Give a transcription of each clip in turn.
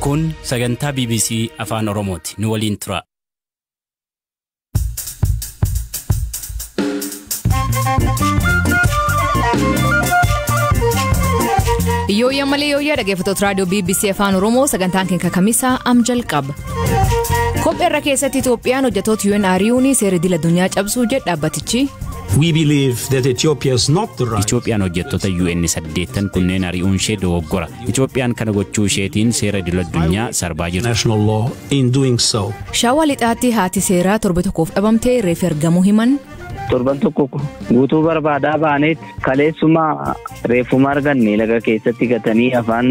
Kun sagantaa BBC Afaan Oromooti. Nu waliin tura. Yooyyaa malee yooyyaa dhaggeeffattoota raadiyoo BBC Afaan Oromoo sagantaan keenya kamisaa am jalqaba. Kophee irra keessatti Itoophiyaan hojjettoota UN ari'uun seera idil addunyaa cabsuu jedha dhaabbatichi. We believe that Ethiopia is not the right. Itoophiyaan hojjettoota UN 8 kunneen ari'uun ishee dogoggora. Itoophiyaan kana gochuu isheetiin seera idil addunyaa sarbaa jirti. National law in doing so. Shaawaa lixaatti haati seeraa torbe tokkoof dhabamtee reefi argamuu himan. Torban tokko guutuu barbaadaa baaneet kaleessuma reefuma arganne laga keessatti gatanii afaan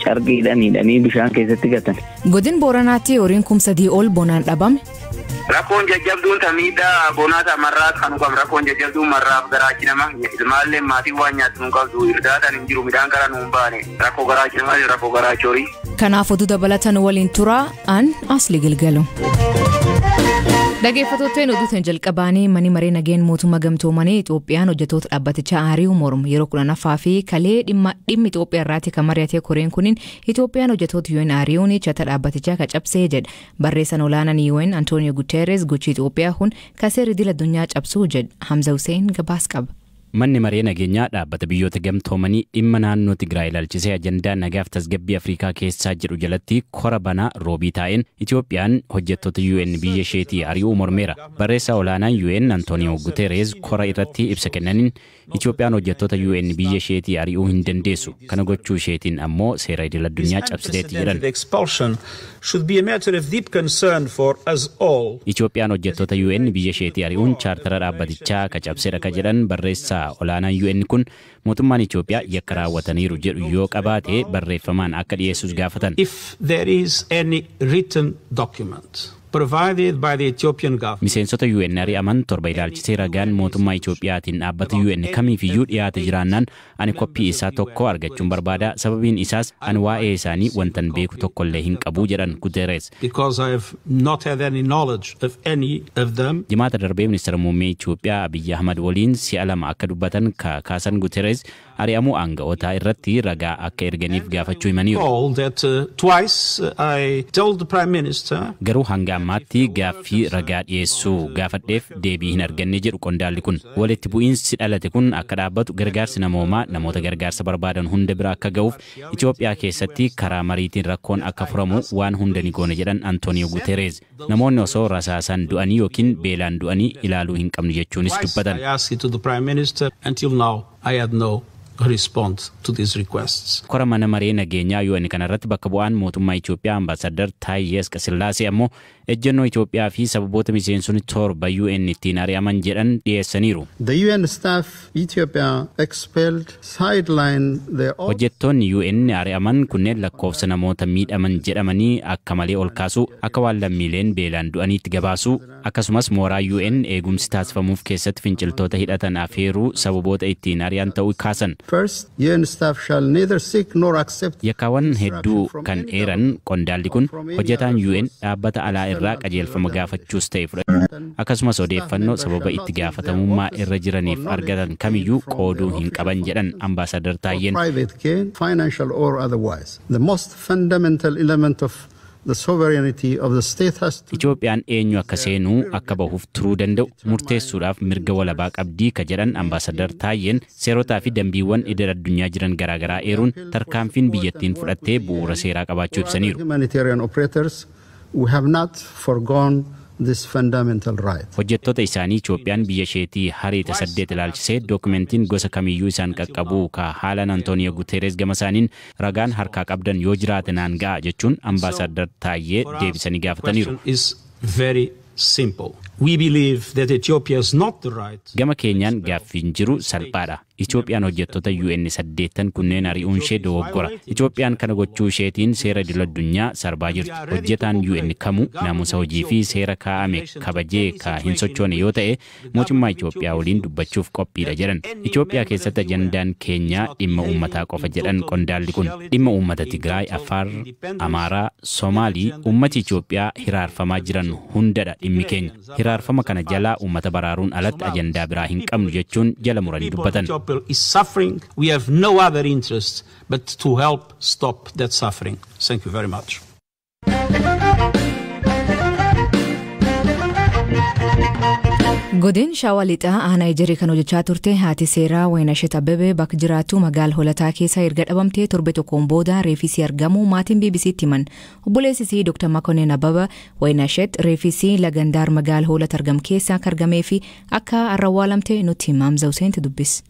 carqiidhanii bishaan keessatti gatan. Godin Booranaatti horiin 300 ol bonaan dhabame. Rakkoon jajjabduun tamiidhaa bonaata marraat kan qabnu rakkoon jajjabduun marraaf garaachi nama ilmaallee maatii waan nyaatu nu qabdu irdaatan hin jiru midhaan gara nuun baane rakkoo garaachi nama rakkoo garaachi horii. Kanaaf oduu dabalatan waliin turaa an asli gilgalu. Dhaggeeffattoota oduutiin jalqabaanii mani maree nageen mootummaa gamtoomanii Itoophiyaan hojjettoota dhaabbatichaa ari'uu mormu yeroo 10ffaa fi kalee dhimmi Itoophiyaa irraatti kan mari'ate koreen kuniin Itoophiyaan hojjettoota UN ari'uun chata dhaabbatichaa ka cabsee jedha. Barreessaan olaanaan UN Antonio Guterres gochi Itoophiyaa kun seera idil addunyaa cabsuu jedha. Hamza Hussein gabaas qaba. Manni maree nageenyaa dhaabbata biyyoota gamtoomanii dhimma naannoo Tigraay ilaalchisee ajandaa nagaaf tasgabbii Afrikaa keessaa jedhu jalatti kora banaa roobii taa'een Itoophiyaan hojjettoota UN biyya isheetii ari'uu mormeera. Barreessaa olaanaan UN Antonio Guterres kora irratti ibsa kennaniin Itoophiyaan hojjettoota UN biyya isheetii ari'uu hin dandeessu. Kana gochuu isheetiin ammoo seera idil addunyaa cabsiteetti jedhan. Itoophiyaan hojjettoota UN biyya isheetii ari'uun chaartara dhaabbatichaa ka cabseera ka jedhan barreessaa olaanaan UN kun mootummaan Itoophiyaa yakka raawwataniiru jedhu yoo qabaate barreeffamaan akka dhiyeessus gaafatan. If there is any written document provided by the Ethiopian government. Miseensota UN ari'aman torba ilaalchisee ragaan mootummaa Itoophiyaatiin dhaabbata UN kamiifiyyuu dhiyaate jiraannaan ani koppii isaa tokko argachuun barbaada. Sababiin isaas ani waa'ee isaanii wantan beeku tokkollee hin qabu jedhan Guterres. Because I have not had any knowledge of any of them. Jimaata darbee ministeera muummee Itoophiyaa Abiyyi Ahmad waliin si'a lama akka dubbatan kaasan Guterres ari'amuu aanga'ootaa irratti ragaa akka erganiif gaafachuu himaniiru. Garuu hanga ammaatti gaaffii ragaa dhiyeessuu gaafadheef deebii hin arganne jedhu qondaalli kun. Walitti bu'iinsi dhalate kun akka dhaabbatu gargaarsi namoomaa namoota gargaarsa barbaadan hunda bira akka ga'uuf Itoophiyaa keessatti karaa mariitiin rakkoon akka furamu waan hunda ni goona jedhan Antonio Guterres. Namoonni osoo rasaasan du'anii yookiin beelaan du'anii ilaaluu hin qabnu jechuunis dubbatan. Respond to these requests. Kora mana maree nageenyaa UN kanarratti bakka bu'aan mootummaa Itoophiyaa ambaasadar Taayyee Asqasillaasee ammoo ejjennoo Itoophiyaa fi sababoota miseensonni torba UN ittiin ari'aman jedhan dhiyeessaniiru. The UN staff Ethiopia expelled sideline their hojjettoonni UN ari'aman kunneen lakkoofsa namoota miidhaman jedhamanii akka malee ol kaasuu akka waan lammiileen beelaan du'aniitti gabaasuu akkasumas mooraa UN eegumsi taasifamuuf keessatti finciltoota hidhatan afeeruu sababoota ittiin ari'an ta'uu kaasan. First, UN staff shall neither seek nor accept. Yakkaawwan hedduu kan eeran qondaalli kun hojjetaan UN dhaabbata alaa irraa qajeelfama gaafachuus ta'e fudhatu. Akkasumas odeeffannoo sababa itti gaafatamummaa irra jiraniif argatan kamiyyuu qooduu hin qaban jedhan ambaasadar Taayyeen. Private gain, financial or otherwise. The most fundamental element of the sovereignty of the state has to. Itoophiyaan eenyu akka seenuu akka bahuuf turuu danda'u murteessuudhaaf mirga walabaa qabdii ka jedhan ambaasadar Taayyeen seerotaa fi dambiiwwan idil addunyaa jiran garaagaraa eeruun tarkaanfiin biyyattiin fudhattee bu'uura seeraa qabaachuu ibsaniiru. Humanitarian operators, we have not forgone this fundamental right. Hojjettoota isaanii Itoophiyaan biyya isheetii hariita 8 ilaalchisee dookumentiin gosa kamiyyuu isaan qaqqabuu ka haalan Antonio Guterres gama isaaniin ragaan harkaa qabdan yoo jiraate naan ga'a jechuun ambaasadar Taayyee deebisanii gaafataniiru. Very simple. We believe that Ethiopia is not the right. Gama keenyaan gaaffiin jiru salphaadha. Itoophiyaan hojjettoota UN 8 kunneen ari'uun ishee dogoggora. Itoophiyaan kana gochuu isheetiin seera idil addunyaa sarbaa jirti. Hojjetaan UN kamuu naamusa hojii fi seera kaa'ame kabajee ka hin sochoone yoo ta'e mootummaa Itoophiyaa waliin dubbachuuf qophiidha jedhan. Itoophiyaa keessatti ajandaan keenyaa dhimma uummataa qofa jedhan qondaalli kun. Dhimma uummata Tigraay, Afaar, Amaaraa, Somaalii uummati Itoophiyaa hiraarfamaa jiran hundadha dhimmi keenya. Hiraarfama kana jalaa uummata baraaruun alatti ajandaa biraa hin qabnu jechuun jala muranii dubbatan. people is suffering. We have no other interest but to help stop that suffering. Thank you very much. Godin Shawaa Lixaa aanaa Ejeree kan hojjechaa turte haati seeraa Waynashet Abbabee bakka jiraattu magaala Hoolataa keessa erga dhabamtee torbe tokkoon booda reefisii argamu maatiin BBC'tti himan. Obboleessisii Dr. Makoneen Abbaba Waynashet reefisii lagandaar magaala Hoolata argam keessa akka argamee fi akka awwaalamte nutti hima. Hamza Hussein dubbis.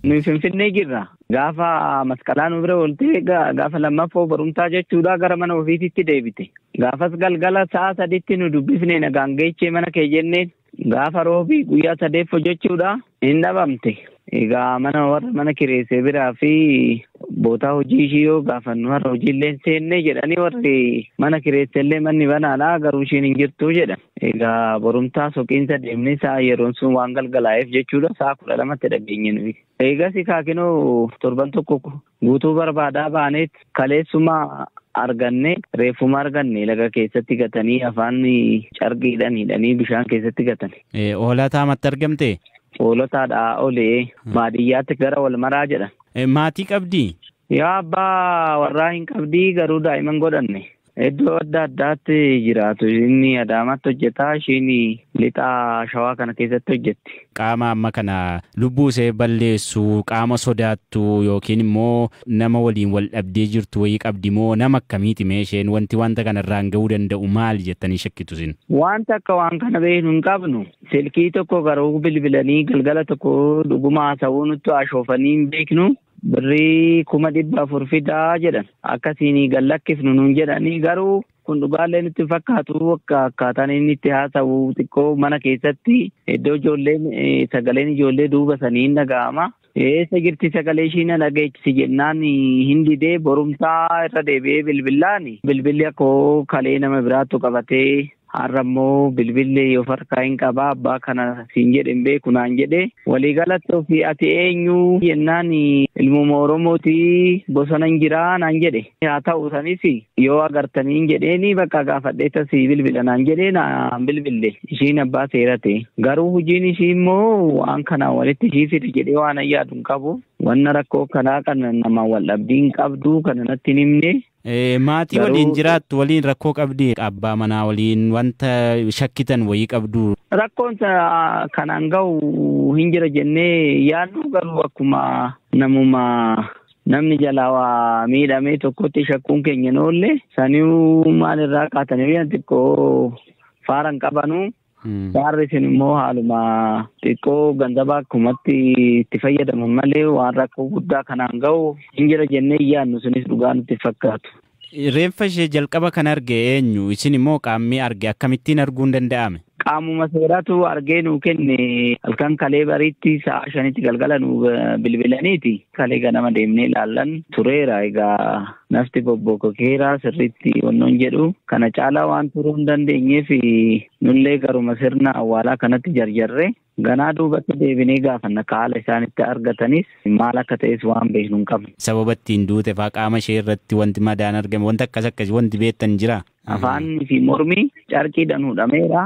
Nuyi Finfinnee jirra. Gaafa masqalaan bira oolte gaafa lammaffoo barumsaa jechuudha gara mana ofiisitti deebite. Gaafas galgala sa'a 3tti nu dubbifnee nagaan geechee mana kee jenneen. Gaafa roobii guyyaa 3 hojjechuudha hin dhabamte. Egaa mana kireessee biraa fi bootaa hojii ishii yoo gaafannu har'a hojiillee seennee jedhanii warri mana kireessellee manni banaadha garuu ishiin hin jirtu jedhan. Egaa barumsaa soqiinsa deemnee sa'a yeroon sun waan galgalaa'eef jechuudha sa'a 12tti dhageenye nuyi. Eegas kaakinoo torban tokko guutuu barbaadaa baaneet kaleessuma arganne reefuma arganne laga keessatti gatanii afaan carqiidhaan hidhanii bishaan keessatti gatan. Hoolataa matti argamte? Hoolotaadhaa olee baadiyyaatti gara wal maraa jedhan. Maatii qabdii? Yaa abbaa warraa hin qabdii garuu daa'iman godhanne. Iddoo adda addaatti jiraatu inni Adaamaatti hojjetaa ishiin lixaa Shawaa kana keessatti hojjetti. Qaama amma kana lubbuu ishee balleessu qaama sodaattu yookiin immoo nama waliin wal dhabdee jirtu wayii qabdi moo nama akkamiiti mee isheen wanta kanarraan ga'uu danda'u maali jettanii shakkitu isin? Wanta akka waan kana beeknu hin qabnu. Silkii tokko garuu bilbilanii galgala tokko dhuguma haasawuu nutti ashoofanii hin beeknu. Birrii 400 fidaa jedhan akkasiin gallakkifnu nuun jedhanii garuu kun dhugaallee nutti fakkaatu akkaataan inni itti haasa'u xiqqoo mana keessatti iddoo ijoolleen sagaleen ijoollee duuba sanii hin dhaga'ama. Eessa jirti sagalee ishii na dhageechisi jennaan hin didee borumsaa irra deebi'ee bilbilli akkoo kalee nama biraattu qabatee har'ammoo bilbillee yoo farkaa hin qabaa abbaa kana siin jedhe hin beeku naan jedhe waliigalatti ofii ati eenyu jennaan ilmuma Oromootii bosona hin jiraa naan jedhe haa ta'u sanis yoo agartanii hin jedheeni bakka gaafadhee tasii bilbila naan jedhee naan bilbille ishiin abbaa seerate garuu hojiin ishii immoo waan kanaan walitti ishii fide jedhee waan ayyaadu hin qabu wanna rakkoo kanaa kana nama wal dhabdii hin qabdu kana natti hin himne. Maatii waliin jiraattu waliin rakkoo qabdi abbaa manaa waliin wanta shakkitan wayii qabdu. Rakkoon kanaan ga'u hin jira jennee yaadnu garuu akkuma namni jalaa miidhamee tokkotti shakkuun keenya noolle saniu maalirraa kaatanii xiqqoo faaran qabanu. Faarri isin immoo haaluma xiqqoo ganzabaa akkumatti itti fayyadaman malee waan rakkoo guddaa kanaan ga'u hin jira jennee yaadnu sunis dhugaa nutti fakkaatu. Reeffa ishee jalqaba kan arge eenyu? Isin immoo qaamni arge akkamittiin arguun danda'ame? Qaamuma seeraatu argee nuu kenne halkan kalee bariitti sa'a 5tti galgala nuu bilbilaniiti. Kalee ganama deemnee ilaallan tureera egaa nafti bobbokokeera sirriitti wannoon jedhu kana caalaa waan turuu hin dandeenyeef nullee garuma sirna awwaalaa kanatti jarjarre ganaa duubatti deebinee gaafanna haala isaanitti argatanis maal akka ta'es waan beeknu hin qabne. Sababa ittiin duute faa qaama ishee irratti wanti madaan argame wanti akkas wanti beektan jira? Afaan fi mormi carqiidhaan hudhameera.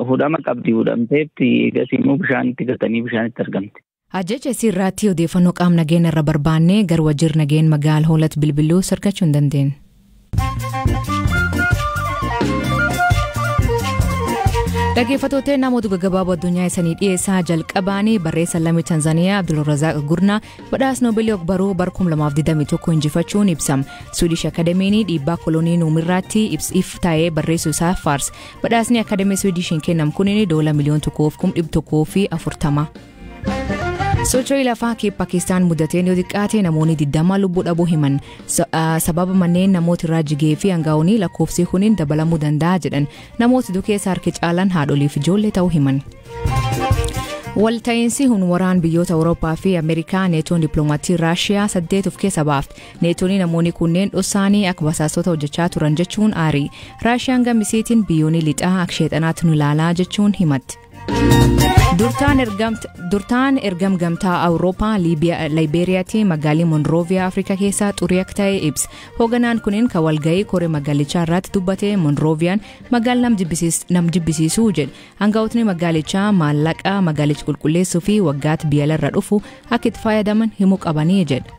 Hudhama qabdi hudhamteetti eegas immoo bishaanitti gatanii bishaanitti argamte. Ajjaja sirraatti odeeffannoo qaama nageenya irra barbaannee gara wajjir nageenya magaala Hoolata bilbiluu sarkachuu hin dandeenye. Dhaggeeffattoota namoota gaggabaaboo addunyaa isanii dhiyeessaa jalqabaanii barreessa lammii Tanzaaniyaa Abdulrazaaq Gurnaa badhaasa Noobeelii ogbarruu bara 2021 injifachuun ibsama. Swedish Akademiin dhiibbaa kolonii nuumirraatti ibsiif taa'ee barreessuu isaa faarsa. Badhaasni Akademii Swedishiin kennamu kunin $1,140,040. Sochii lafaa kee Pakistaan mudateen yoo xiqqaate namoonni 20 lubbuu dhabuu himan. Sababa manneen namoota irraa jigee fi hangaa'uun lakkoofsi kuniin dabalamuu danda'a jedhan namooti dukeessa harki caalan haadholiif ijoollee ta'uu himan. Walta'iinsi waraan biyyoota Awurooppaa fi Ameerikaa neetoon dippiloomatii Raashiyaa 8 of keessa baafte. Neetoon namoonni kunneen dhossaanii akka basaastota hojjechaa turan jechuun aarii. Raashiyaan gamisiitiin biyyoonni lixaa akka sheexanaatti nu ilaalaa jechuun himatti. Durtaan ergam gamtaa Awurooppaa Liibeeriyaatti magaalii Monrooviyaa Afrikaa keessaa xurii akka ta'e ibsa. Hooganaan kunin kan walga'ii koree magaalichaa irratti dubbate Monrooviyaan magaala nam jibbisiisuu jedhe. Hangaa'otni magaalichaa maallaqa magaalicha qulqulleessuu fi waggaatti biyyalarra dhufu akka itti fayyadaman himuu qabanii jedhe.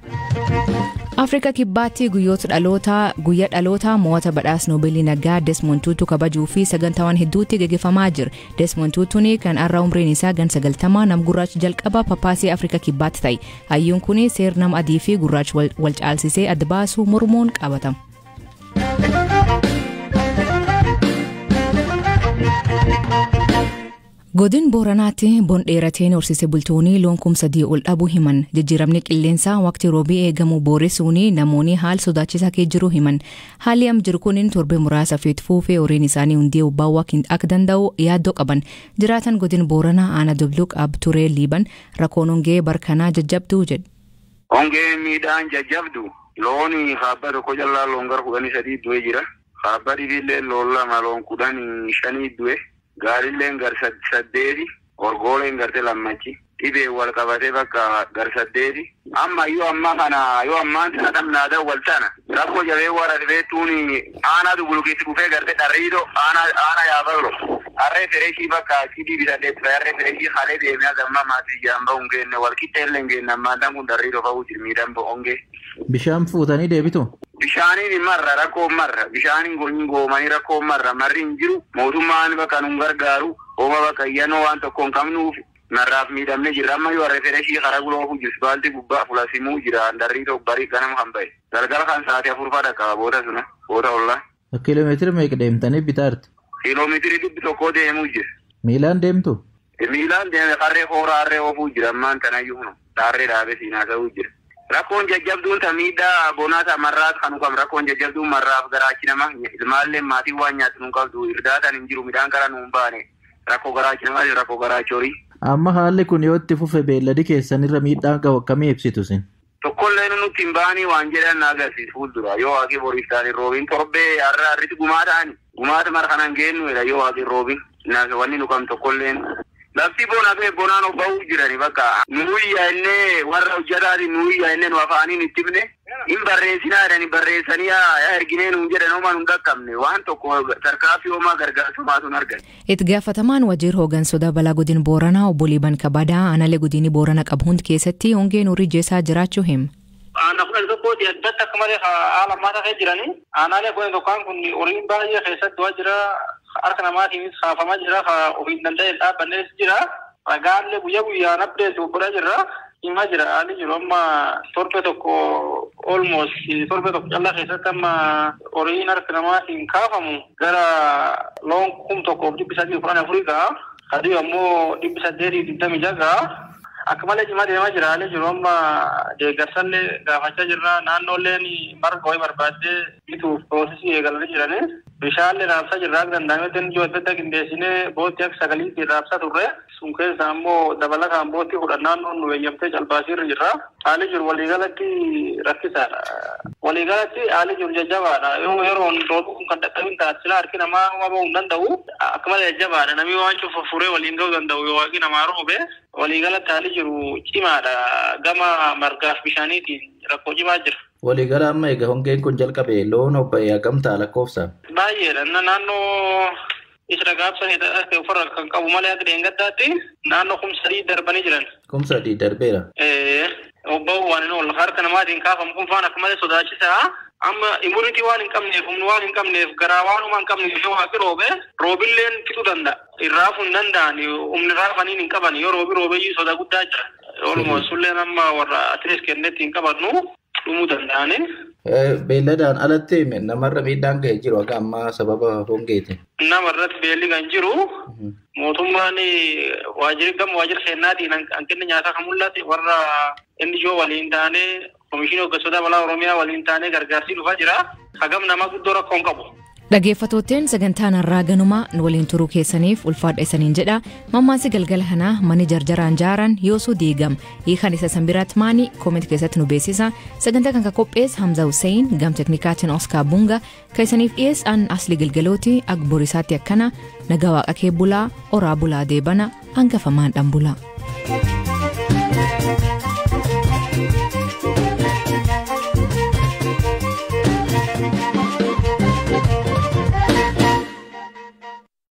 Afrika kibbaatti guyyaa dhalootaa mo'ata badhaasa Noobeelii nagaa Desmond Tutu kabajuu fi sagantaawwan hedduutti gaggeeffamaa jira. Desmond Tutuun kan har'a umriin isaa gan 90 nam gurraacha jalqaba papaasii Afrika kibbaatti ta'e. Hayyuun kun seer nam adii fi gurraacha wal caalsisee adda baasuu mormuun qabatama. Godin Booranaatti bon dheerateen horsiise bultoonni loon kumsadii ol dhabuu himan. Jijjiiramni qilleensaa waqtii roobii eegamu booressuun namoonni haal sodaachisaa kee jiru himan. Haalli am jiru kunin torbe muraasa feet fuufee horiin isaanii hundee ubbaawwaa akka danda'u yaaddoo qaban. Jiraatan godin Booranaa Aana Dubluq Abturee Liiban rakkoon hongee barkanaa jajjabduu jedhe. Hongee miidhaan jajjabdu looni haabba tokko jallaa loon gara 13 du'e jira. Haabba dhibillee loon lama loon 15 du'e. Gaarilleen gar 8 orgooleen garte lammachi dhibee wal qabatee bakka gar 8 amma yoo ammaan sana dhamnaada wal tana rakkoo jabee wara dhibeettuuni aanaa dubulukiitti dhufee garte dharriidoo aanaa yaaballo harree fereeshii bakka cidii bitadhee ture harree fereeshii halee deemee agamma maatii jaamba hongenne wal qixxeellee hingenne ammaantan kun dharriidoo fa'uu jirmiidhaan hongee. Bishaan fuutanii deebitu? Bishaaniin marra rakkoo marra bishaaniin goomanii rakkoo marra marri hin jiru mootummaan bakka nun gargaaru hooma bakka iyyannoo waan tokko hin qabnuuf narraaf miidhamne jirra amma yoo harree fereeshii karaa guloofu jirus baalti gubbaa fulasimuu jira darrii tokko barii ganama kan ba'e galgala kan sa'aatii 4 dhaqqaba boota suna boota ollaa. Kiiloomeetira meeqa deemtanii bitaartu? Kiiloomeetiri 100 deemuu jira. Miilaan deemtu? Miilaan deeme harree hoora harree oofuu jira ammaan tanayyuu harree dhaabee siinaa ta'uu jira. Rakkoon jajjabduun tamiidhaa bonaata marraat kan ukam rakkoon jajjabduun marraaf garaachi nama ilmaallee maatii waan nyaatu nun qabdu irdaatan hin jiru midhaan kara nuun baane rakkoo garaachi namaa rakkoo garaachi horii. Amma haalli kun yoo itti fufe beelladi keessanirra miidhaan qabu akkamii ibsitu sin? Tokkollee nutti hin baanii waan jedhan na agarsiisu fuuldura yoo waaqii boriif ta'anii roobiin torbee har'aarriti gumaa ta'anii gumaata mara kanan geennuudha yoo waaqii roobiin wanni nu kam tokkolleen. Lafti bonaan obba'uu jirani bakka nuuyyaa innee warra hojjetaati nuuyyaa innee nu afaaniin itti himne hin barreessinaa jedhani barreessanii erginee nuun jedhan homaa nun dhaqqabne waan tokko tarkaanfii homaa gargaarsumaatu hin argane. Itti gaafatamaan waajjira hooggansoota balaa godina Booranaa obbo Liiban Kabadaa aanaalee godina Booranaa qabu hundi keessatti hongeen horii jeesaa jiraachuu hima. Aanaa kudhan tokkooti addatti akka malee haala ammaa ta'ee jiranii aanaalee kudhan tokkoon kun horiin baay'ee keessatti waa jira. Harka namaatiinis kaafamaa jira ofiin danda'e dhaabbannees jira ragaallee guyyaan abdeetu godhaa jirra himaa jira haalli jiru amma torbe tokko callaa keessatti amma horiin harka namaatiin kaafamu gara loon 1,314 ga'a hadii ammoo 826 ga'a akka malee cimaa deemaa jira haalli jiru amma deeggarsallee gaafachaa jirra naannoolleen marga wayii barbaaddee bituuf piroosesii eegalanii jiranii. Bishaanlee raabsaa jirraa danda'ameetiin ijoo adda addaa qindeessinee boottii akka sagaliitti raabsaa turre sun keessa ammoo dabalataan boottii 10 naannoon nu eeyyamtee calbaasiirra jirra. Haalli jiru waliigalatti rakkisaadha. Waliigalatti haalli jiru jajjabaadha. Yeroon roobuu kun kan dadhabin taasisa harki namaa bahuu hin danda'u. Akka malee jajjabaadha. Namni waan cufa furee waliin ga'uu danda'u yoo waaqni namaa roobe waliigalatti haalli jiru cimaadha. Gama margaaf bishaaniitiin rakkoo cimaa jira. Waliigala amma egaa hongeen kun jalqabe loon obba'ee hagamtaa lakkoofsa? Baay'eedha. Naannoo isa gaabsa ofirra kan qabu malee akka deengaddaatti naannoo 3 darbanii jiran. 3 darbeera? Obba'uu waan hin oolle harka namaatiin kaafamu kun faan akka malee sodaachisaa. Amma immunitii waan hin qabneef humna waan hin qabneef garaa waanuma hin qabneef yoo waaqi roobe roobilleen fixuu danda'a. Irraafuu hin danda'an humni raafaniin hin qaban yoo roobeyyuu sodaa guddaa jira. Oromoo sulleen amma warra atilees kennetti hin qabannu. Dhumuu danda'ani. Beelladaan alatti namarra miidhaan ga'ee jiru akka ammaa sababa hongeeti. Namarratti beelli kan jiru mootummaan waajjira seennaatiin hanqinni nyaataa kan mul'ate warra NGO waliin taanee Komishinii Hooggansoota Balaa Oromiyaa waliin taanee gargaarsii dhufaa jira. Hagam nama guddoo rakkoo hin qabu. Dhaggeeffattootteen sagantaan har'aa ganumaa nu waliin turuu keessaniif ulfaadha isaniin jedha. Mammaansi galgala kanaa mani jarjaraan jaaran yoosuu diigam hiikan isa sanbiraat maanii kooment keessatti nu beeksisa. Sagantaa kan qophees Hamza Hussein gam teknikaatiin Oscar Bunga kan isaniif dhiyeessan asli galgalooti agborisaatti akkana nagaa waaqa kee bulaa oraa bulaa deebana hangafamaan dhan bulaa.